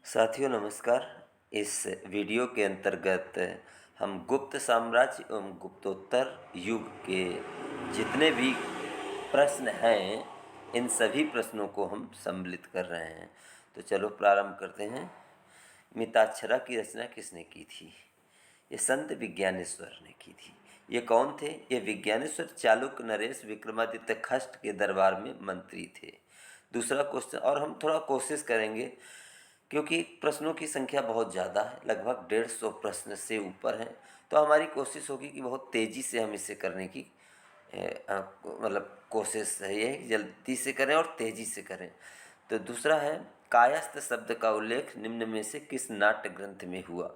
साथियों नमस्कार। इस वीडियो के अंतर्गत हम गुप्त साम्राज्य एवं गुप्तोत्तर युग के जितने भी प्रश्न हैं, इन सभी प्रश्नों को हम सम्मिलित कर रहे हैं। तो चलो प्रारंभ करते हैं। मिताक्षरा की रचना किसने की थी? ये संत विज्ञानेश्वर ने की थी। ये कौन थे? ये विज्ञानेश्वर चालुक्य नरेश विक्रमादित्य खष्ट के दरबार में मंत्री थे। दूसरा क्वेश्चन, और हम थोड़ा कोशिश करेंगे क्योंकि प्रश्नों की संख्या बहुत ज़्यादा है, लगभग 150 प्रश्न से ऊपर हैं, तो हमारी कोशिश होगी कि बहुत तेज़ी से हम इसे करने की मतलब कोशिश है ये कि जल्दी से करें और तेज़ी से करें। तो दूसरा है, कायस्थ शब्द का उल्लेख निम्न में से किस नाट्य ग्रंथ में हुआ?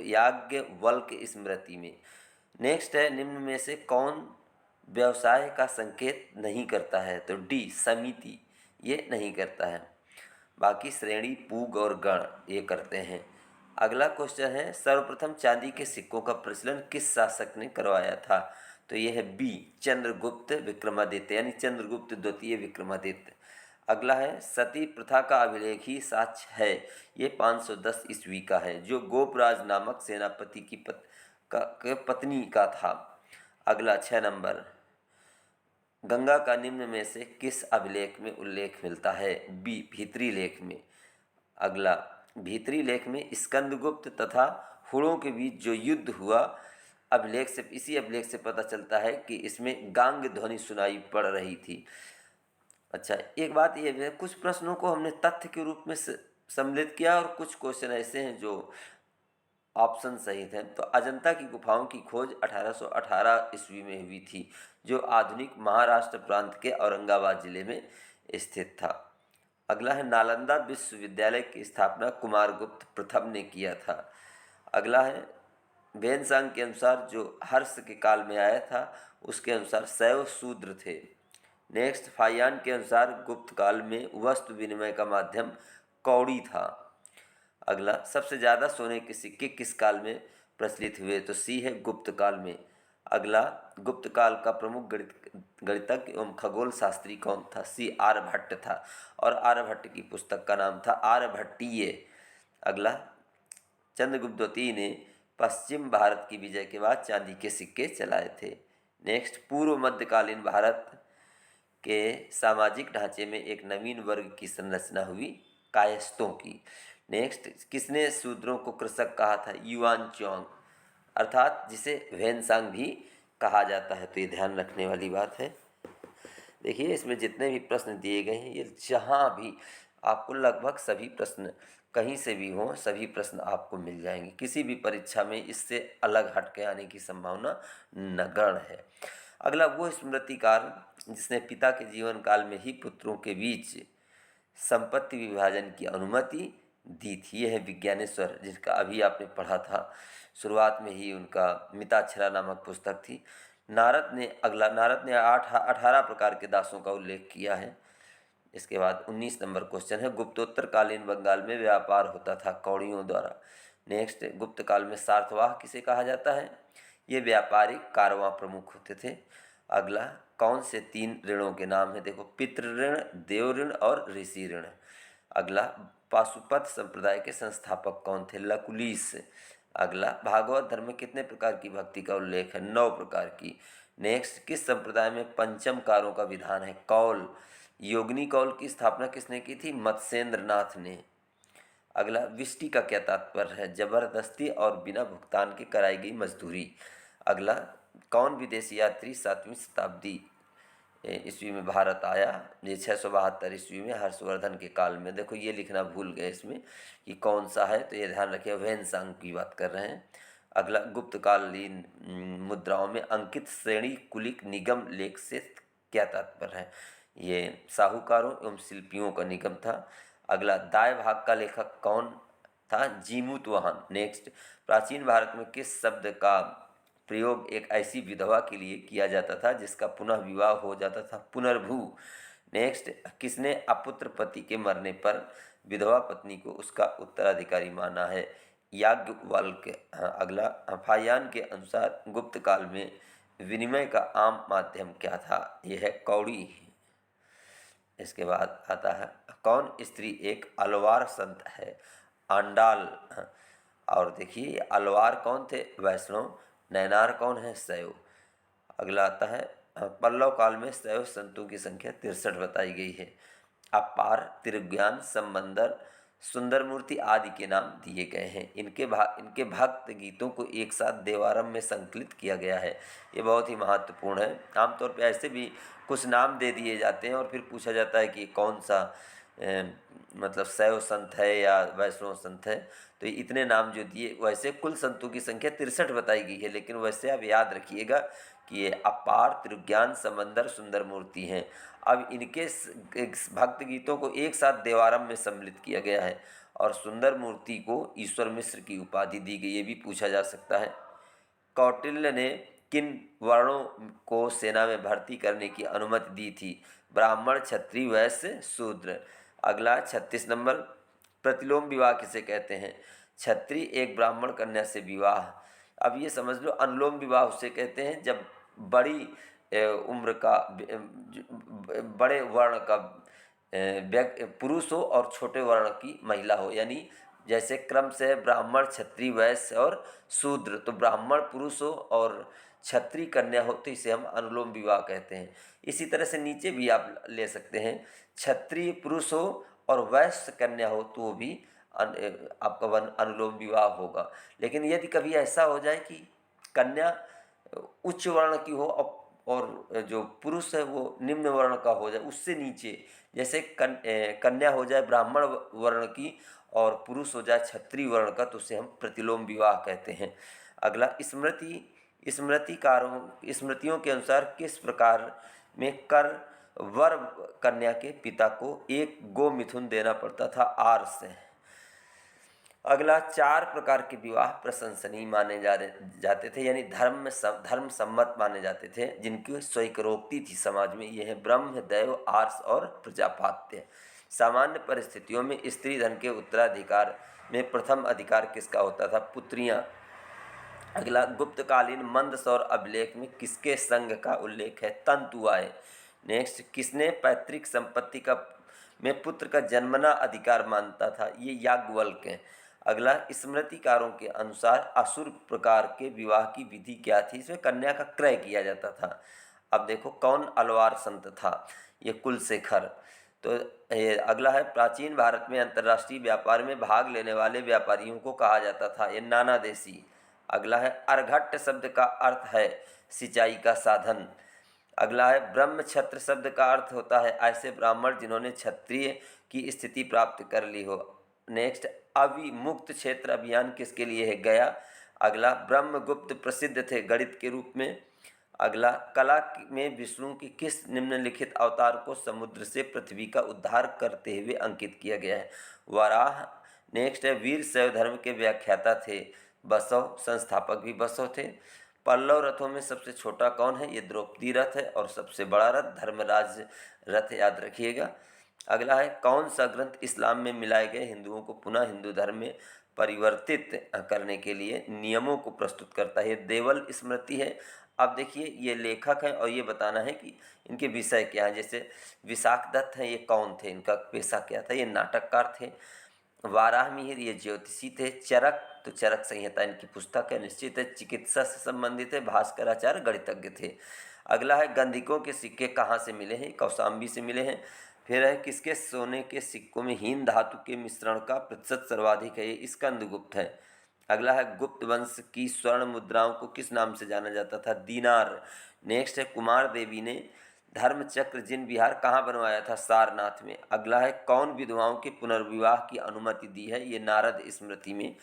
याज्ञवल्क्य स्मृति में। नेक्स्ट है, निम्न में से कौन व्यवसाय का संकेत नहीं करता है? तो डी समिति, ये नहीं करता है। बाकी श्रेणी, पूग और गण ये करते हैं। अगला क्वेश्चन है, सर्वप्रथम चांदी के सिक्कों का प्रचलन किस शासक ने करवाया था? तो ये है बी चंद्रगुप्त विक्रमादित्य, यानी चंद्रगुप्त द्वितीय विक्रमादित्य। अगला है, सती प्रथा का अभिलेख ही साक्ष्य है, ये 510 ईस्वी का है, जो गोपराज नामक सेनापति की पत्नी का था। अगला 6 नंबर, गंगा का निम्न में से किस अभिलेख में उल्लेख मिलता है? बी भीतरी लेख में। अगला, भीतरी लेख में स्कंदगुप्त तथा हुणों के बीच जो युद्ध हुआ, इसी अभिलेख से पता चलता है कि इसमें गांग ध्वनि सुनाई पड़ रही थी। अच्छा, एक बात ये है, कुछ प्रश्नों को हमने तथ्य के रूप में सम्मिलित किया और कुछ क्वेश्चन ऐसे हैं जो ऑप्शन सही थे। तो अजंता की गुफाओं की खोज 1818 ईस्वी में हुई थी, जो आधुनिक महाराष्ट्र प्रांत के औरंगाबाद जिले में स्थित था। अगला है, नालंदा विश्वविद्यालय की स्थापना कुमारगुप्त प्रथम ने किया था। अगला है, वेनसांग के अनुसार जो हर्ष के काल में आया था, उसके अनुसार शैव शूद्र थे। नेक्स्ट, फाहियान के अनुसार गुप्त काल में वस्तु विनिमय का माध्यम कौड़ी था। अगला, सबसे ज़्यादा सोने के सिक्के किस काल में प्रचलित हुए? तो सी है गुप्त काल में। अगला, गुप्त काल का प्रमुख गणितज्ञ एवं खगोल शास्त्री कौन था? सी आर्यभट्ट था, और आर्यभट्ट की पुस्तक का नाम था आर्यभट्टीय। अगला, चंद्रगुप्त द्वितीय ने पश्चिम भारत की विजय के बाद चांदी के सिक्के चलाए थे। नेक्स्ट, पूर्व मध्यकालीन भारत के सामाजिक ढांचे में एक नवीन वर्ग की संरचना हुई, कायस्थों की। नेक्स्ट, किसने शूद्रों को कृषक कहा था? युआन चौंग, अर्थात जिसे वेनसांग भी कहा जाता है। तो ये ध्यान रखने वाली बात है। देखिए, इसमें जितने भी प्रश्न दिए गए हैं, ये जहाँ भी आपको लगभग सभी प्रश्न कहीं से भी हों, सभी प्रश्न आपको मिल जाएंगे। किसी भी परीक्षा में इससे अलग हट के आने की संभावना नगण्य है। अगला, वो स्मृतिकार जिसने पिता के जीवन काल में ही पुत्रों के बीच संपत्ति विभाजन की अनुमति दी थी, यह है विज्ञानेश्वर, जिसका अभी आपने पढ़ा था। शुरुआत में ही उनका मिताक्षरा नामक पुस्तक थी। नारद ने 18 प्रकार के दासों का उल्लेख किया है। इसके बाद 19 नंबर क्वेश्चन है, गुप्तोत्तर कालीन बंगाल में व्यापार होता था कौड़ियों द्वारा। नेक्स्ट, गुप्त काल में सार्थवाह किसे कहा जाता है? ये व्यापारिक कारवां प्रमुख होते थे। अगला, कौन से 3 ऋणों के नाम है? देखो, पितृ ऋण, देव ऋण और ऋषि ऋण। अगला, पाशुपत संप्रदाय के संस्थापक कौन थे? लकुलिश। अगला, भागवत धर्म में कितने प्रकार की भक्ति का उल्लेख है? 9 प्रकार की। नेक्स्ट, किस संप्रदाय में पंचम कारों का विधान है? कौल। योगिनी कौल की स्थापना किसने की थी? मत्स्येंद्र नाथ ने। अगला, विष्टि का क्या तात्पर्य है? जबरदस्ती और बिना भुगतान के कराई गई मजदूरी। अगला, कौन विदेशी यात्री 7वीं शताब्दी ईस्वी में भारत आया? ये 672 ईस्वी में हर्षवर्धन के काल में। देखो, ये लिखना भूल गए इसमें कि कौन सा है, तो ये ध्यान रखिए, वेनसांग की बात कर रहे हैं। अगला, गुप्तकालीन मुद्राओं में अंकित श्रेणी कुलिक निगम लेख से क्या तात्पर्य है? ये साहूकारों एवं शिल्पियों का निगम था। अगला, दाय भाग का लेखक कौन था? जीमूतवाहन। नेक्स्ट, प्राचीन भारत में किस शब्द का प्रयोग एक ऐसी विधवा के लिए किया जाता था जिसका पुनः विवाह हो जाता था? पुनर्भू। नेक्स्ट, किसने अपुत्र पति के मरने पर विधवा पत्नी को उसका उत्तराधिकारी माना है? याज्ञवल्क्य। अगला, फाहियान के अनुसार गुप्त काल में विनिमय का आम माध्यम क्या था? यह है कौड़ी। इसके बाद आता है कौन स्त्री एक अलवार संत है? आंडाल। और देखिए ये अलवार कौन थे? वैष्णव। नैनार कौन है? शैव। अगला आता है पल्लव काल में शैव संतों की संख्या 63 बताई गई है। अपार, त्रिज्ञान, संबंदर, सुंदर मूर्ति आदि के नाम दिए गए हैं। इनके भक्त गीतों को एक साथ देवारम में संकलित किया गया है। ये बहुत ही महत्वपूर्ण है। आमतौर पे ऐसे भी कुछ नाम दे दिए जाते हैं और फिर पूछा जाता है कि कौन सा मतलब शैव संत है या वैष्णव संत है। तो इतने नाम जो दिए, वैसे कुल संतों की संख्या 63 बताई गई है, लेकिन वैसे आप याद रखिएगा कि ये अपार, त्रिज्ञान, समंदर, सुंदर मूर्ति हैं। अब इनके भक्त गीतों को एक साथ देवारम में सम्मिलित किया गया है और सुंदर मूर्ति को ईश्वर मिश्र की उपाधि दी गई, ये भी पूछा जा सकता है। कौटिल्य ने किन वर्णों को सेना में भर्ती करने की अनुमति दी थी? ब्राह्मण, क्षत्रिय, वैश्य, शूद्र। अगला 36 नंबर, प्रतिलोम विवाह किसे कहते हैं? क्षत्रिय एक ब्राह्मण कन्या से विवाह। अब ये समझ लो अनुलोम विवाह उसे कहते हैं जब बड़ी उम्र का बड़े वर्ण का पुरुष हो और छोटे वर्ण की महिला हो, यानी जैसे क्रम से ब्राह्मण, क्षत्रिय, वैश्य और शूद्र, तो ब्राह्मण पुरुष हो और क्षत्रिय कन्या हो तो इसे हम अनुलोम विवाह कहते हैं। इसी तरह से नीचे भी आप ले सकते हैं, क्षत्रिय पुरुष हो और वैश्य कन्या हो तो वो भी आपका अनुलोम विवाह होगा। लेकिन यदि कभी ऐसा हो जाए कि कन्या उच्च वर्ण की हो और जो पुरुष है वो निम्न वर्ण का हो जाए, उससे नीचे, जैसे कन्या हो जाए ब्राह्मण वर्ण की और पुरुष हो जाए क्षत्रिय वर्ण का, तो उसे हम प्रतिलोम विवाह कहते हैं। अगला स्मृतियों के अनुसार किस प्रकार में कर वर कन्या के पिता को एक गो मिथुन देना पड़ता था? आर से। अगला 4 प्रकार के विवाह प्रशंसनीय माने जाते थे, यानी धर्म सम्मत माने जाते थे, जिनकी स्वीकारोक्ति थी समाज में। ये है ब्रह्म, दैव, आर्ष और प्रजापात्य। सामान्य परिस्थितियों में स्त्री धन के उत्तराधिकार में प्रथम अधिकार किसका होता था? पुत्रियां। अगला गुप्तकालीन मंदसौर अभिलेख में किसके संघ का उल्लेख है? तंतुआय। नेक्स्ट, किसने पैतृक संपत्ति का में पुत्र का जन्मना अधिकार मानता था? ये याज्ञवल्क्य हैं। अगला, स्मृतिकारों के अनुसार असुर प्रकार के विवाह की विधि क्या थी? इसमें कन्या का क्रय किया जाता था। अब देखो कौन अलवार संत था? ये कुलशेखर। तो ये अगला है, प्राचीन भारत में अंतर्राष्ट्रीय व्यापार में भाग लेने वाले व्यापारियों को कहा जाता था? ये नाना देशी। अगला है, अर्घट्ट शब्द का अर्थ है सिंचाई का साधन। अगला है, ब्रह्म क्षत्र शब्द का अर्थ होता है ऐसे ब्राह्मण जिन्होंने क्षत्रिय की स्थिति प्राप्त कर ली हो। नेक्स्ट, अविमुक्त क्षेत्र अभियान किसके लिए है? गया। अगला, ब्रह्मगुप्त प्रसिद्ध थे गणित के रूप में। अगला, कला में विष्णु की किस निम्नलिखित अवतार को समुद्र से पृथ्वी का उद्धार करते हुए अंकित किया गया है? वराह। नेक्स्ट है, वीर शैव धर्म के व्याख्याता थे बसव, संस्थापक भी बसव थे। पल्लव रथों में सबसे छोटा कौन है? ये द्रौपदी रथ है और सबसे बड़ा रथ धर्मराज रथ, याद रखिएगा। अगला है, कौन सा ग्रंथ इस्लाम में मिलाए गए हिंदुओं को पुनः हिंदू धर्म में परिवर्तित करने के लिए नियमों को प्रस्तुत करता है? देवल स्मृति है। अब देखिए ये लेखक हैं और ये बताना है कि इनके विषय क्या है। जैसे विशाख दत्त हैं, ये कौन थे? इनका पेशा क्या था? ये नाटककार थे। वाराह मिहिर, ये ज्योतिषी थे। चरक, तो चरक संहिता इनकी पुस्तक है, निश्चित है। चिकित्सा से संबंधित है। भास्कराचार्य गणितज्ञ थे। अगला है, गंधिकों के सिक्के कहाँ से मिले हैं? कौशाम्बी से मिले हैं। फिर है, किसके सोने के सिक्कों में हीन धातु के मिश्रण का प्रतिशत सर्वाधिक है? ये स्कंदगुप्त है। अगला है, गुप्त वंश की स्वर्ण मुद्राओं को किस नाम से जाना जाता था? दीनार। नेक्स्ट है, कुमार देवी ने धर्मचक्र जिन विहार कहाँ बनवाया था? सारनाथ में। अगला है, कौन विधवाओं के पुनर्विवाह की अनुमति दी है? ये नारद स्मृति में।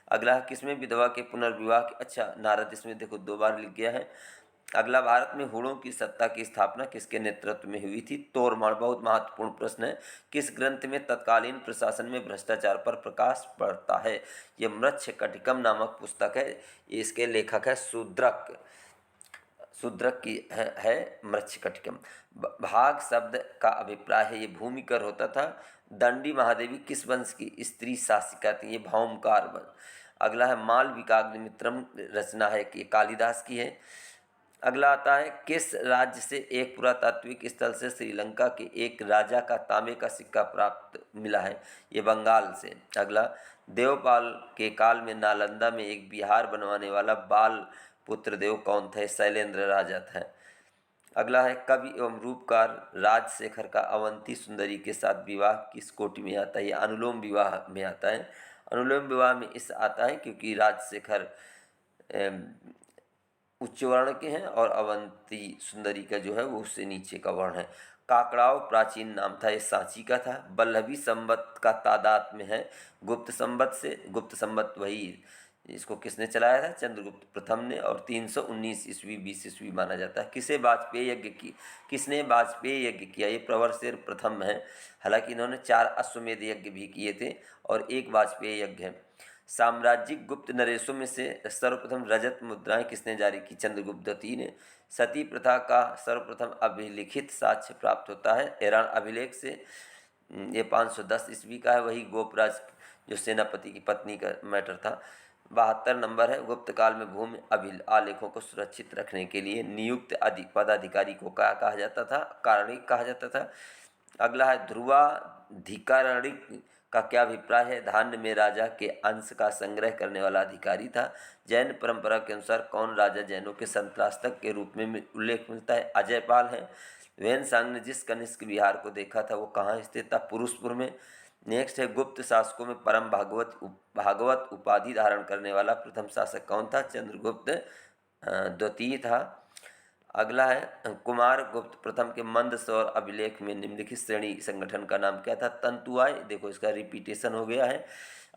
अगला है, किसमें विधवा के पुनर्विवाह की, अच्छा नारद इसमें देखो 2 बार लिख गया है। अगला, भारत में हुड़ों की सत्ता की स्थापना किसके नेतृत्व में हुई थी? तोरमाड़। बहुत महत्वपूर्ण प्रश्न है। किस ग्रंथ में तत्कालीन प्रशासन में भ्रष्टाचार पर प्रकाश पड़ता है? ये मृच्छकटिकम नामक पुस्तक है। इसके लेखक है शूद्रक। शूद्रक की है मृच्छकटिकम। भाग शब्द का अभिप्राय है, ये भूमिकर होता था। दंडी महादेवी किस वंश की स्त्री शासिका थी? ये भौमकार वंश। अगला है, मालविकाग्निमित्रम रचना है कि कालिदास की है। अगला आता है, किस राज्य से एक पुरातात्विक स्थल से श्रीलंका के एक राजा का तांबे का सिक्का प्राप्त मिला है? ये बंगाल से। अगला, देवपाल के काल में नालंदा में एक विहार बनवाने वाला बाल पुत्र देव कौन थे? शैलेंद्र राजा था। अगला है, कवि एवं रूपकार राजशेखर का अवंती सुंदरी के साथ विवाह किस कोटि में आता है? ये अनुलोम विवाह में आता है। अनुलोम विवाह में इस आता है क्योंकि राजशेखर उच्च वर्ण के हैं और अवंती सुंदरी का जो है वो उससे नीचे का वर्ण है। काकड़ाव प्राचीन नाम था, ये सांची का था। वल्लभी संवत का तादाद में है गुप्त संवत से। गुप्त संवत वही, इसको किसने चलाया था? चंद्रगुप्त प्रथम ने, और 319 ईस्वी 20 ईस्वी माना जाता है। किसने वाजपेयी यज्ञ किया? ये प्रवरशेर प्रथम है। हालांकि इन्होंने 4 अश्वमेध यज्ञ भी किए थे और एक वाजपेयी यज्ञ है। साम्राज्यिक गुप्त नरेशों में से सर्वप्रथम रजत मुद्राएं किसने जारी की? चंद्रगुप्त द्वितीय ने। सती प्रथा का सर्वप्रथम अभिलिखित साक्ष्य प्राप्त होता है ईरान अभिलेख से। ये 510 ईस्वी का है। वही गोपराज जो सेनापति की पत्नी का मैटर था। 72 नंबर है, गुप्त काल में भूमि आलेखों को सुरक्षित रखने के लिए नियुक्त पदाधिकारी को क्या कहा जाता था? कारणिक कहा जाता था। अगला है, ध्रुवाधिकारणिक का क्या अभिप्राय है? धान्य में राजा के अंश का संग्रह करने वाला अधिकारी था। जैन परंपरा के अनुसार कौन राजा जैनों के संत्रासक के रूप में उल्लेख मिलता है? अजयपाल है। वेनसांग ने जिस कनिष्क विहार को देखा था वो कहाँ स्थित था? पुरुषपुर में। नेक्स्ट है, गुप्त शासकों में परम भागवत उपाधि धारण करने वाला प्रथम शासक कौन था? चंद्रगुप्त द्वितीय था। अगला है, कुमार गुप्त प्रथम के मंदसौर अभिलेख में निम्नलिखित श्रेणी संगठन का नाम क्या था? तंतुआय। देखो इसका रिपीटेशन हो गया है।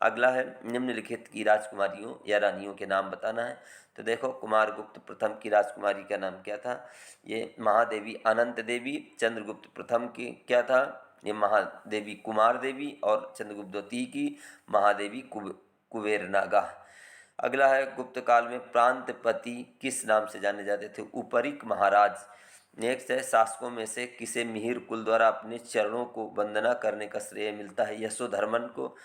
अगला है, निम्नलिखित की राजकुमारियों या रानियों के नाम बताना है। तो देखो, कुमार गुप्त प्रथम की राजकुमारी का नाम क्या था? ये महादेवी अनंत देवी। चंद्रगुप्त प्रथम की क्या था? ये महादेवी कुमार देवी। और चंद्रगुप्त द्वितीय की महादेवी कुबेर नागा। अगला है, गुप्त काल में प्रांतपति किस नाम से जाने जाते थे? उपरिक महाराज। नेक्स्ट है, शासकों में से किसे मिहिर कुल द्वारा अपने चरणों को वंदना करने का श्रेय मिलता है? यशोधर्मन को।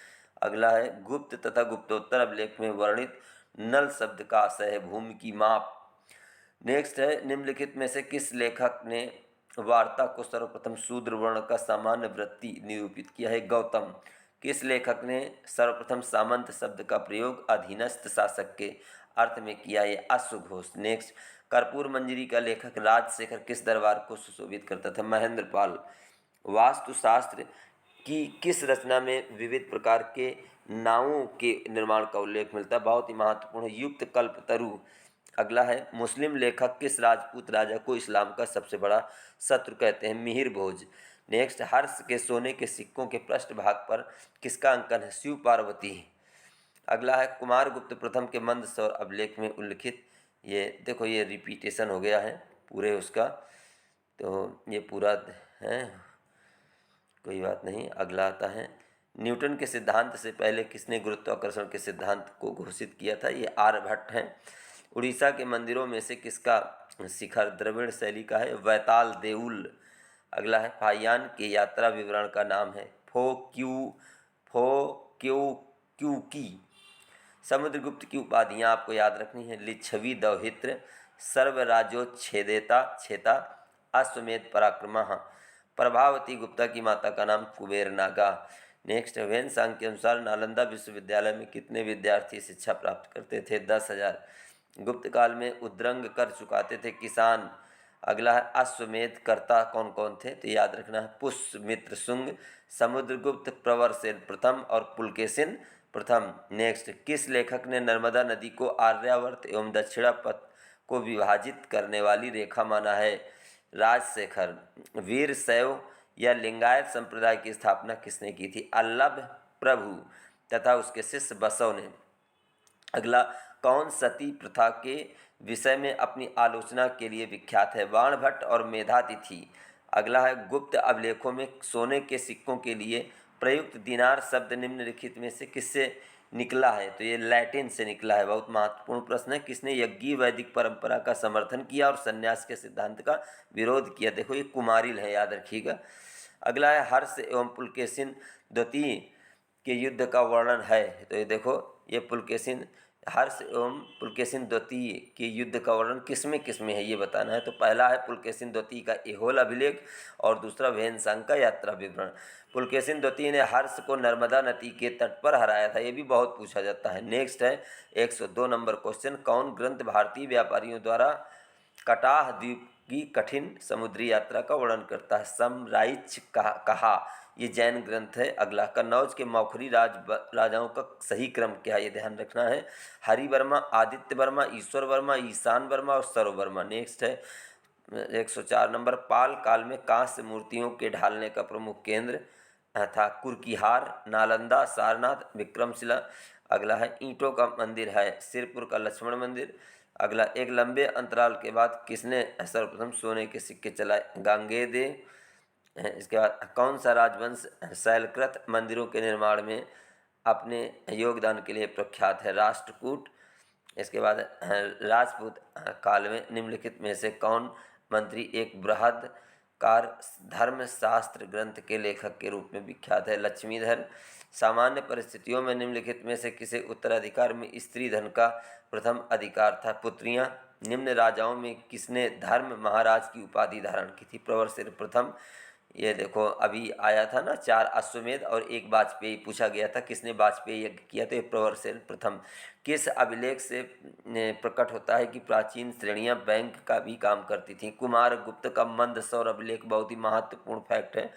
अगला है, गुप्त तथा गुप्तोत्तर अभिलेख में वर्णित नल शब्द का आशय है भूमि की माप। नेक्स्ट है, निम्नलिखित में से किस लेखक ने वार्ता को सर्वप्रथम शूद्र वर्ण का सामान्य वृत्ति निरूपित किया है? गौतम। किस लेखक ने सर्वप्रथम सामंत शब्द का प्रयोग अधीनस्थ शासक के अर्थ में किया है? अश्वघोष। नेक्स्ट, कर्पूर मंजरी का लेखक राजशेखर किस दरबार को सुशोभित करता था? महेंद्रपाल। वास्तुशास्त्र की किस रचना में विविध प्रकार के नावों के निर्माण का उल्लेख मिलता है? बहुत ही महत्वपूर्ण, युक्त कल्पतरु। अगला है, मुस्लिम लेखक किस राजपूत राजा को इस्लाम का सबसे बड़ा शत्रु कहते हैं? मिहिर भोज। नेक्स्ट, हर्ष के सोने के सिक्कों के पृष्ठ भाग पर किसका अंकन है? शिव पार्वती। अगला है, कुमार गुप्त प्रथम के मंदसौर अभिलेख में उल्लिखित, ये देखो ये रिपीटेशन हो गया है पूरे उसका, तो ये पूरा है, कोई बात नहीं। अगला आता है, न्यूटन के सिद्धांत से पहले किसने गुरुत्वाकर्षण के सिद्धांत को घोषित किया था? ये आर्यभट्ट हैं। उड़ीसा के मंदिरों में से किसका शिखर द्रविड़ शैली का है? वैताल देउल। अगला है, फाहियान के यात्रा विवरण का नाम है? क्यू की। समुद्रगुप्त की उपाधियाँ आपको याद रखनी है? लिच्छवी दौहित्र, सर्वराज्योच्छेदेता छेता, अश्वमेध पराक्रमः। प्रभावती गुप्ता की माता का नाम कुबेर नागा। नेक्स्ट, वेनसांग के अनुसार नालंदा विश्वविद्यालय में कितने विद्यार्थी शिक्षा प्राप्त करते थे? 10,000। गुप्त काल में उद्रंग कर चुकाते थे किसान। अगला है, अश्वमेध कर्ता कौन कौन थे? तो याद रखना है, पुष्यमित्र शुंग, समुद्रगुप्त प्रवरसेन प्रथम और पुलकेशिन प्रथम। नेक्स्ट, किस लेखक ने नर्मदा नदी को आर्यावर्त एवं दक्षिणापथ को विभाजित करने वाली रेखा माना है? राजशेखर। वीर शैव या लिंगायत संप्रदाय की स्थापना किसने की थी? अल्लभ प्रभु तथा उसके शिष्य बसव ने। अगला, कौन सती प्रथा के विषय में अपनी आलोचना के लिए विख्यात है? बाणभट्ट और मेधातिथि। अगला है, गुप्त अभिलेखों में सोने के सिक्कों के लिए प्रयुक्त दिनार शब्द निम्नलिखित में से किससे निकला है? तो ये लैटिन से निकला है। बहुत महत्वपूर्ण प्रश्न है। किसने यज्ञीय वैदिक परंपरा का समर्थन किया और संन्यास के सिद्धांत का विरोध किया? देखो ये कुमारिल है, याद रखिएगा। अगला है, हर्ष एवं पुलकेशिन द्वितीय के युद्ध का वर्णन है? तो ये देखो, ये पुलकेशिन हर्ष एवं पुलकेशिन द्वितीय के युद्ध का वर्णन किसमें है ये बताना है। तो पहला है पुलकेशिन द्वितीय का ऐहोल अभिलेख और दूसरा वैनसांग का यात्रा विवरण। पुलकेशिन द्वितीय ने हर्ष को नर्मदा नदी के तट पर हराया था, ये भी बहुत पूछा जाता है। नेक्स्ट है 102 नंबर क्वेश्चन, कौन ग्रंथ भारतीय व्यापारियों द्वारा कटाह द्वीप की कठिन समुद्री यात्रा का वर्णन करता है? समराइच कहा ये जैन ग्रंथ है। अगला, कन्नौज के मौखरी राजाओं का सही क्रम क्या है, ये ध्यान रखना है। हरि वर्मा, आदित्य वर्मा, ईश्वर वर्मा, ईशान वर्मा और सर्व वर्मा। नेक्स्ट है 104 नंबर, पाल काल में कांस्य मूर्तियों के ढालने का प्रमुख केंद्र था कुर्कीहार, नालंदा, सारनाथ, विक्रमशिला। अगला है ईंटों का मंदिर है सिरपुर का लक्ष्मण मंदिर। अगला, एक लंबे अंतराल के बाद किसने सर्वप्रथम सोने के सिक्के चलाए? गांगेय। इसके बाद, कौन सा राजवंश शैलकृत मंदिरों के निर्माण में अपने योगदान के लिए प्रख्यात है? राष्ट्रकूट। इसके बाद राजपूत काल में निम्नलिखित में से कौन मंत्री एक बृहदाकार धर्मशास्त्र ग्रंथ के लेखक के रूप में विख्यात है? लक्ष्मीधर। सामान्य परिस्थितियों में निम्नलिखित में से किसे उत्तराधिकार में स्त्री धन का प्रथम अधिकार था? पुत्रियां। निम्न राजाओं में किसने धर्म महाराज की उपाधि धारण की थी? प्रवरशेर प्रथम। ये देखो अभी आया था ना, 4 अश्वमेध और 1 वाजपेयी पूछा गया था, किसने वाजपेयी यज्ञ किया? तो ये प्रवरशेर प्रथम। किस अभिलेख से प्रकट होता है कि प्राचीन श्रेणियां बैंक का भी काम करती थीं? कुमारगुप्त का मंदसौर अभिलेख बहुत ही महत्वपूर्ण फैक्ट है।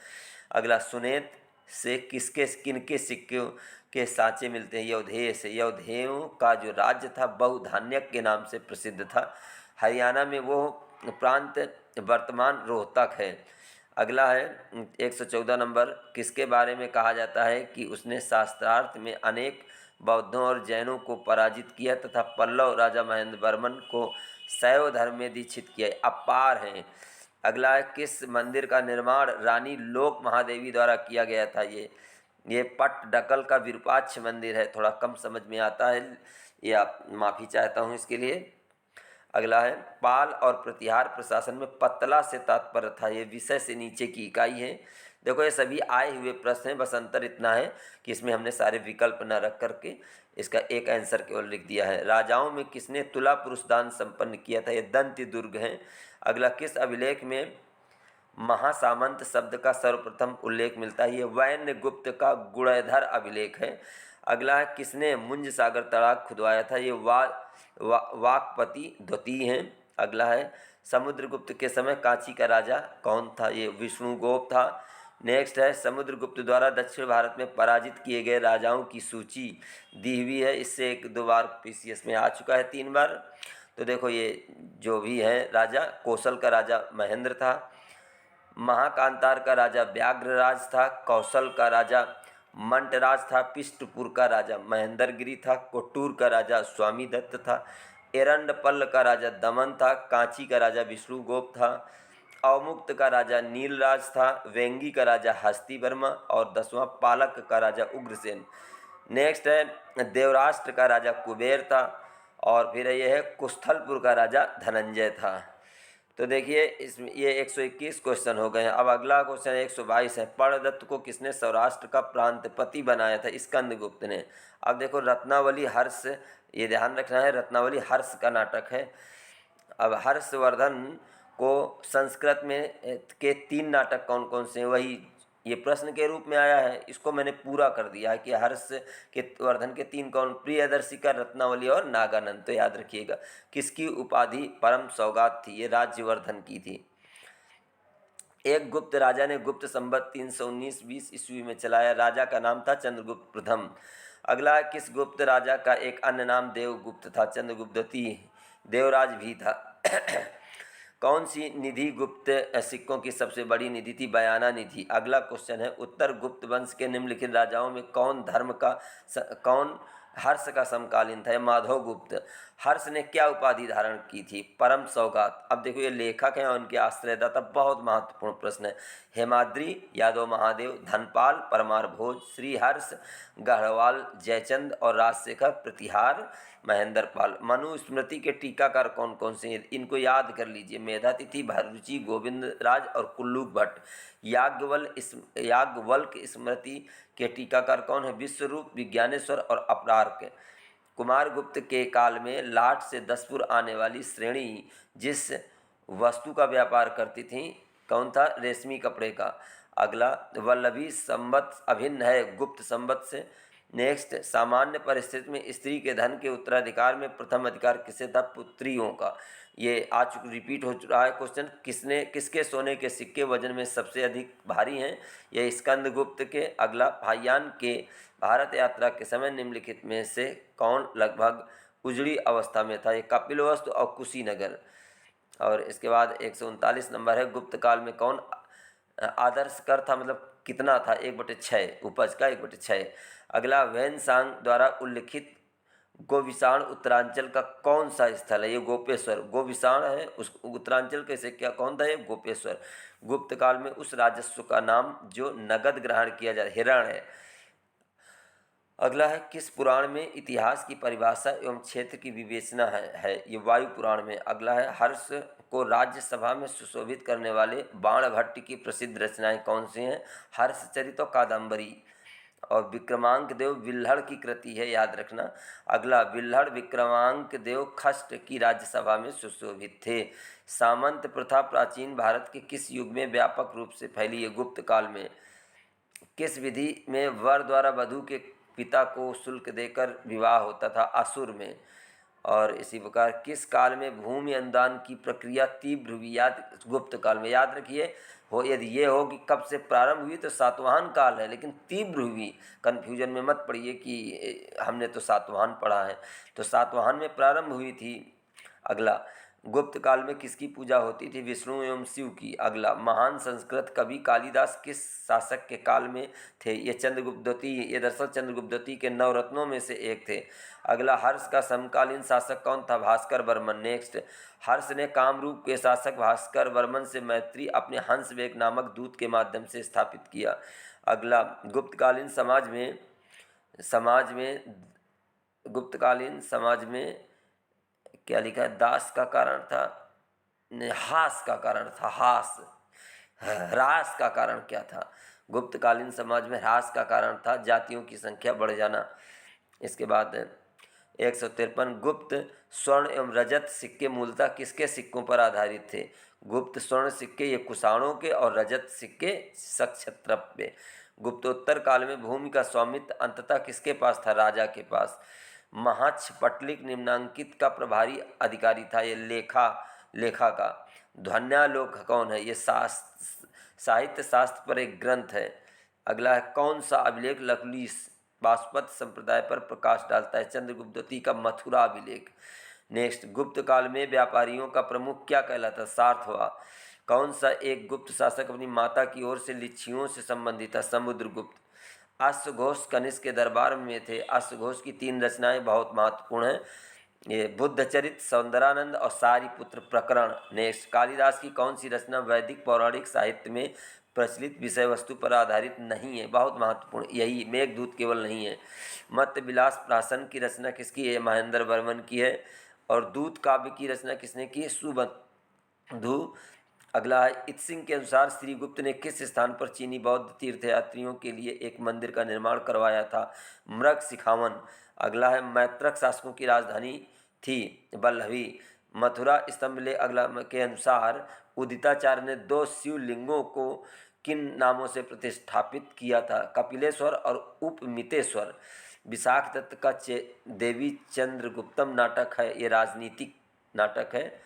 अगला, सुनेत से किनके सिक्कों के सांचे मिलते हैं? यौधेय से। यौधेयों का जो राज्य था बहुधान्यक के नाम से प्रसिद्ध था। हरियाणा में वो प्रांत वर्तमान रोहतक है। अगला है 114 नंबर, किसके बारे में कहा जाता है कि उसने शास्त्रार्थ में अनेक बौद्धों और जैनों को पराजित किया तथा पल्लव राजा महेंद्र वर्मन को शैव धर्म में दीक्षित किया? अपार हैं। अगला है, किस मंदिर का निर्माण रानी लोक महादेवी द्वारा किया गया था? ये पट्टडकल का विरूपाक्ष मंदिर है। थोड़ा कम समझ में आता है या माफ़ी चाहता हूँ इसके लिए। अगला है, पाल और प्रतिहार प्रशासन में पतला से तात्पर्य था, ये विषय से नीचे की इकाई है। देखो ये सभी आए हुए प्रश्न हैं, बस अंतर इतना है कि इसमें हमने सारे विकल्प न रख करके इसका एक आंसर केवल लिख दिया है। राजाओं में किसने तुला पुरुष दान संपन्न किया था? ये दंत्य दुर्ग है। अगला, किस अभिलेख में महासामंत शब्द का सर्वप्रथम उल्लेख मिलता है? ये वैन्य गुप्त का गुणधर अभिलेख है। अगला है, किसने मुंज सागर तड़ाग खुदवाया था? ये वाकपति द्वितीय हैं। अगला है, समुद्रगुप्त के समय कांची का राजा कौन था? ये विष्णुगुप्त था। नेक्स्ट है, समुद्रगुप्त द्वारा दक्षिण भारत में पराजित किए गए राजाओं की सूची दी हुई है। इससे 1-2 बार पीसीएस में आ चुका है, 3 बार। तो देखो ये जो भी है राजा, कौशल का राजा महेंद्र था, महाकांतार का राजा व्याघ्रराज था, कौशल का राजा मंटराज था, पिष्टपुर का राजा महेंद्रगिरी था, कोट्टूर का राजा स्वामी दत्त था, एरंडपल का राजा दमन था, कांची का राजा विष्णुगुप्त था, अवमुक्त का राजा नीलराज था, वेंगी का राजा हस्तिवर्मा और 10वां पालक का राजा उग्रसेन। नेक्स्ट है, देवराष्ट्र का राजा कुबेर था और फिर ये है कुस्थलपुर का राजा धनंजय था। तो देखिए इसमें ये 121 क्वेश्चन हो गए हैं। अब अगला क्वेश्चन 122 है, पर्णदत्त को किसने सौराष्ट्र का प्रांतपति बनाया था? स्कंदगुप्त ने। अब देखो रत्नावली हर्ष, ये ध्यान रखना है, रत्नावली हर्ष का नाटक है। अब हर्षवर्धन को संस्कृत में के 3 नाटक कौन कौन से हैं, वही ये प्रश्न के रूप में आया है, इसको मैंने पूरा कर दिया है कि हर्ष के वर्धन के 3 कौन? प्रियदर्शिका, रत्नावली और नागानंद। तो याद रखिएगा, किसकी उपाधि परम सौगात थी? ये राज्यवर्धन की थी। एक गुप्त राजा ने गुप्त संवत 319-20 ईस्वी में चलाया, राजा का नाम था चंद्रगुप्त प्रथम। अगला, किस गुप्त राजा का एक अन्य नाम देवगुप्त था? चंद्रगुप्त द्वितीय। देवराज भी था। कौन सी निधि गुप्त सिक्कों की सबसे बड़ी निधि थी? बयाना निधि। अगला क्वेश्चन है, उत्तर गुप्त वंश के निम्नलिखित राजाओं में कौन हर्ष का समकालीन था? माधव गुप्त। हर्ष ने क्या उपाधि धारण की थी? परम सौगात। अब देखो ये लेखक हैं और उनके आश्रयदाता, बहुत महत्वपूर्ण प्रश्न है। हेमाद्री, यादव महादेव, धनपाल, परमार भोज, श्रीहर्ष, गढ़वाल जयचंद और राजशेखर प्रतिहार महेंद्रपाल। मनुस्मृति के टीकाकार कौन कौन से हैं? इनको याद कर लीजिए, मेधातिथि, भररुचि, गोविंद राज और कुल्लूक भट्ट। याज्ञवल्क्य स्मृति के टीकाकार कौन है? विश्वरूप, विज्ञानेश्वर और अपरार्क। कुमारगुप्त के काल में लाट से दसपुर आने वाली श्रेणी जिस वस्तु का व्यापार करती थी, कौन था? रेशमी कपड़े का। अगला, वल्लभी संवत अभिन्न है गुप्त संवत से। नेक्स्ट, सामान्य परिस्थिति में स्त्री के धन के उत्तराधिकार में प्रथम अधिकार किसे था? पुत्रियों का। ये आ चुका, रिपीट हो चुका है क्वेश्चन। किसके सोने के सिक्के वजन में सबसे अधिक भारी हैं? ये स्कंदगुप्त के। अगला, फाहियान के भारत यात्रा के समय निम्नलिखित में से कौन लगभग उजड़ी अवस्था में था? ये कपिलवस्तु और कुशीनगर। और इसके बाद 139 नंबर है, गुप्त काल में कौन आदर्श कर था? मतलब कितना था? 1/6 उपज का 1/6। अगला, वैनसांग द्वारा उल्लिखित गोविसाण उत्तरांचल का कौन सा स्थल है? ये गोपेश्वर। गोविसाण है उस उत्तरांचल कैसे क्या कौन था? ये गोपेश्वर। गुप्त काल में उस राजस्व का नाम जो नगद ग्रहण किया जाए, हिरण है। अगला है, किस पुराण में इतिहास की परिभाषा एवं क्षेत्र की विवेचना है? ये वायु पुराण में। अगला है, हर्ष को राज्यसभा में सुशोभित करने वाले बाणभट्ट की प्रसिद्ध रचनाएं कौन सी हैं? हर्षचरित और कादम्बरी। और विक्रमांक देव विल्हड़ की कृति है, याद रखना। अगला, विल्हड़ विक्रमांक देव खष्ट की राज्यसभा में सुशोभित थे। सामंत प्रथा प्राचीन भारत के किस युग में व्यापक रूप से फैली है? गुप्त काल में। किस विधि में वर द्वारा वधू के पिता को शुल्क देकर विवाह होता था? असुर में। और इसी प्रकार किस काल में भूमि अनुदान की प्रक्रिया तीव्र हुई? याद, गुप्त काल में। याद रखिए, हो यदि ये हो कि कब से प्रारंभ हुई तो सातवाहन काल है, लेकिन तीव्र हुई। कन्फ्यूजन में मत पड़िए कि हमने तो सातवाहन पढ़ा है, तो सातवाहन में प्रारंभ हुई थी। अगला, गुप्त काल में किसकी पूजा होती थी? विष्णु एवं शिव की। अगला, महान संस्कृत कवि कालिदास किस शासक के काल में थे? ये चंद्रगुप्त द्वितीय। ये दरअसल चंद्रगुप्त द्वितीय के नवरत्नों में से एक थे। अगला, हर्ष का समकालीन शासक कौन था? भास्कर वर्मन। नेक्स्ट, हर्ष ने कामरूप के शासक भास्कर वर्मन से मैत्री अपने हंसवेग नामक दूत के माध्यम से स्थापित किया। अगला, गुप्तकालीन समाज में क्या लिखा है? दास का कारण था, हास का कारण था। हास, ह्रास का कारण क्या था? गुप्तकालीन समाज में ह्रास का कारण था जातियों की संख्या बढ़ जाना। इसके बाद 153, गुप्त स्वर्ण एवं रजत सिक्के मूलतः किसके सिक्कों पर आधारित थे? गुप्त स्वर्ण सिक्के ये कुषाणों के और रजत सिक्के सक्षत्रप पे। गुप्तोत्तर काल में भूमि का स्वामित्व अंततः किसके पास था? राजा के पास। महाक्षपटलिक निम्नांकित का प्रभारी अधिकारी था? ये लेखा का। ध्वन्यालोक कौन है? ये साहित्य शास्त्र पर एक ग्रंथ है। अगला है, कौन सा अभिलेख लकुलिश बासपत संप्रदाय पर प्रकाश डालता है? चंद्रगुप्त द्वितीय का मथुरा अभिलेख। नेक्स्ट, गुप्त काल में व्यापारियों का प्रमुख क्या कहलाता? सार्थवा। कौन सा एक गुप्त शासक अपनी माता की ओर से लिच्छियों से संबंधित था? समुद्रगुप्त। अश्वघोष कनिष्क के दरबार में थे। अश्वघोष की 3 रचनाएं बहुत महत्वपूर्ण हैं, ये बुद्धचरित, सौंदरानंद और सारिपुत्र प्रकरण। नेक्स्ट, कालिदास की कौन सी रचना वैदिक पौराणिक साहित्य में प्रचलित विषय वस्तु पर आधारित नहीं है? बहुत महत्वपूर्ण, यही मेघदूत केवल नहीं है। मत्स्य विलास प्रासन की रचना किसकी है? महेंद्र वर्मन की है। और दूत काव्य की रचना किसने की है? सुबंधु। अगला है, इत्सिंग के अनुसार श्रीगुप्त ने किस स्थान पर चीनी बौद्ध तीर्थयात्रियों के लिए एक मंदिर का निर्माण करवाया था? मृग सिखावन। अगला है, मैत्रक शासकों की राजधानी थी वल्लभी। मथुरा स्तंभलेख अगला के अनुसार उदिताचार्य ने 2 शिवलिंगों को किन नामों से प्रतिष्ठापित किया था? कपिलेश्वर और उपमितेश्वर। विशाख दत्त का देवी चंद्रगुप्तम नाटक है, ये राजनीतिक नाटक है।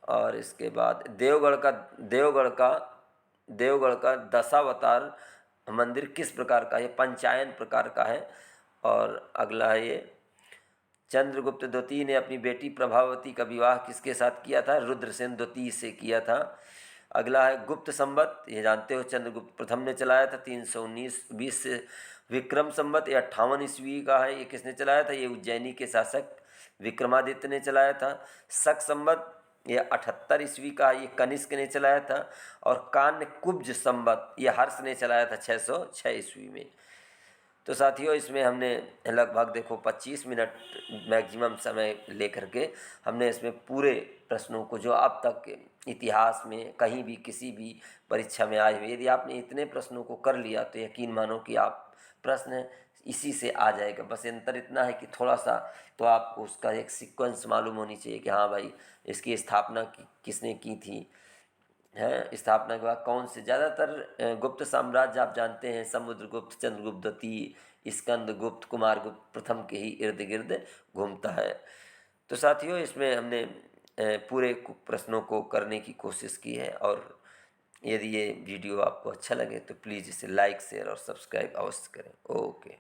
और इसके बाद देवगढ़ का दशावतार मंदिर किस प्रकार का है? पंचायन प्रकार का है। और अगला है, ये चंद्रगुप्त द्वितीय ने अपनी बेटी प्रभावती का विवाह किसके साथ किया था? रुद्रसेन द्वितीय से किया था। अगला है, गुप्त संवत, ये जानते हो चंद्रगुप्त प्रथम ने चलाया था 319-20 से। विक्रम संवत ये 58 ईस्वी का है, ये किसने चलाया था? ये उज्जैनी के शासक विक्रमादित्य ने चलाया था। शक संवत ये 78 ईस्वी का है, ये कनिष्क ने चलाया था। और कान्य कुब्ज संवत ये हर्ष ने चलाया था 606 ईस्वी में। तो साथियों इसमें हमने लगभग देखो 25 मिनट मैक्सिमम समय लेकर के हमने इसमें पूरे प्रश्नों को जो अब तक इतिहास में कहीं भी किसी भी परीक्षा में आए हुए, यदि आपने इतने प्रश्नों को कर लिया तो यकीन मानो कि आप प्रश्न इसी से आ जाएगा। बस अंतर इतना है कि थोड़ा सा तो आपको उसका एक सीक्वेंस मालूम होनी चाहिए कि हाँ भाई इसकी स्थापना किसने की थी, है स्थापना के बाद कौन से ज़्यादातर गुप्त साम्राज्य आप जानते हैं, समुद्रगुप्त, चंद्रगुप्त द्वितीय, स्कंदगुप्त, कुमारगुप्त प्रथम के ही इर्द गिर्द घूमता है। तो साथियों इसमें हमने पूरे प्रश्नों को करने की कोशिश की है, और यदि ये वीडियो आपको अच्छा लगे तो प्लीज़ इसे लाइक शेयर और सब्सक्राइब अवश्य करें। ओके।